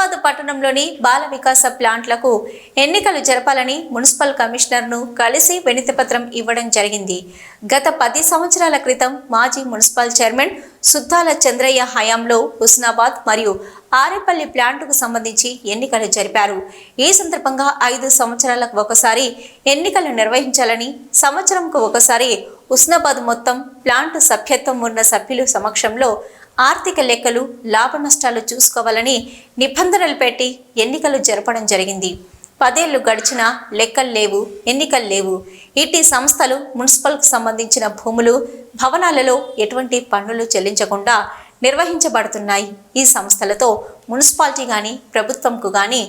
హుస్నాబాద్ పట్టణంలోని బాల వికాస ప్లాంట్లకు ఎన్నికలు జరపాలని మున్సిపల్ కమిషనర్ను కలిసి వినతిపత్రం ఇవ్వడం జరిగింది. గత 10 సంవత్సరాల క్రితం మాజీ మున్సిపల్ చైర్మన్ సుద్దాల చంద్రయ్య హయాంలో హుస్నాబాద్ మరియు ఆరేపల్లి ప్లాంటుకు సంబంధించి ఎన్నికలు జరిపారు. ఈ సందర్భంగా 5 సంవత్సరాలకు ఒకసారి ఎన్నికలు నిర్వహించాలని, సంవత్సరంకు ఒకసారి హుస్నాబాద్ మొత్తం ప్లాంటు సభ్యత్వం ఉన్న సభ్యుల సమక్షంలో ఆర్థిక లెక్కలు, లాభ నష్టాలు చూసుకోవాలని నిబంధనలు పెట్టి ఎన్నికలు జరపడం జరిగింది. 10 ఏళ్లు గడిచినా లెక్కలు లేవు, ఎన్నికలు లేవు. ఇటీ సంస్థలు మున్సిపల్కు సంబంధించిన భూములు, భవనాలలో ఎటువంటి పన్నులు చెల్లించకుండా నిర్వహించబడుతున్నాయి. ఈ సంస్థలతో మున్సిపాలిటీ కానీ ప్రభుత్వంకు కానీ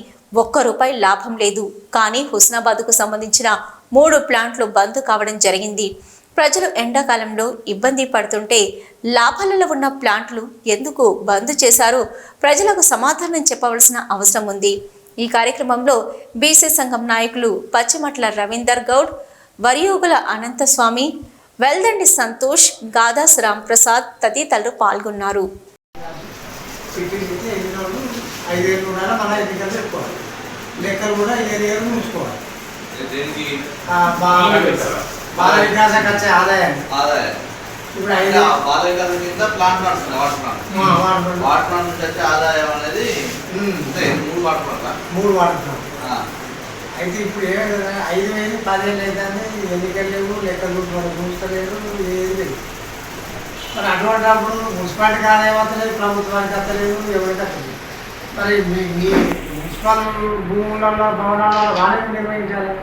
₹1 లాభం లేదు. కానీ హుస్నాబాద్కు సంబంధించిన 3 ప్లాంట్లు బంద్ కావడం జరిగింది. ప్రజలు ఎండాకాలంలో ఇబ్బంది పడుతుంటే లాభాలలో ఉన్న ప్లాంట్లు ఎందుకు బంద్ చేశారు? ప్రజలకు సమాధానం చెప్పవలసిన అవసరం ఉంది. ఈ కార్యక్రమంలో బీసీ సంఘం నాయకులు పచ్చిమట్ల రవీందర్ గౌడ్, వరియోగుల అనంతస్వామి, వెల్దండి సంతోష్, గాదాస్ రాంప్రసాద్ తదితరులు పాల్గొన్నారు. బాల వికాసం వచ్చే ఆదాయం ఇప్పుడు బాల వికాసం కింద ప్లాంట్ వాటర్ నుంచి వచ్చే ఆదాయం అనేది 3 వాటర్ అయితే ఇప్పుడు ఏమైనా 5,000 10,000 అయితే ఎన్నికలు లేవు, లెక్కలు చూస్తలేరు, ఏది లేదు. మరి అటువంటిప్పుడు మున్సిపాలిటీ ఆదాయం వస్తలేదు, ప్రభుత్వానికి వస్తలేదు, ఎవరికి వస్తలేదు. మరి మీ మున్సిపల్ భూములలో భవనాలలో వాళ్ళని నిర్వహించాలి.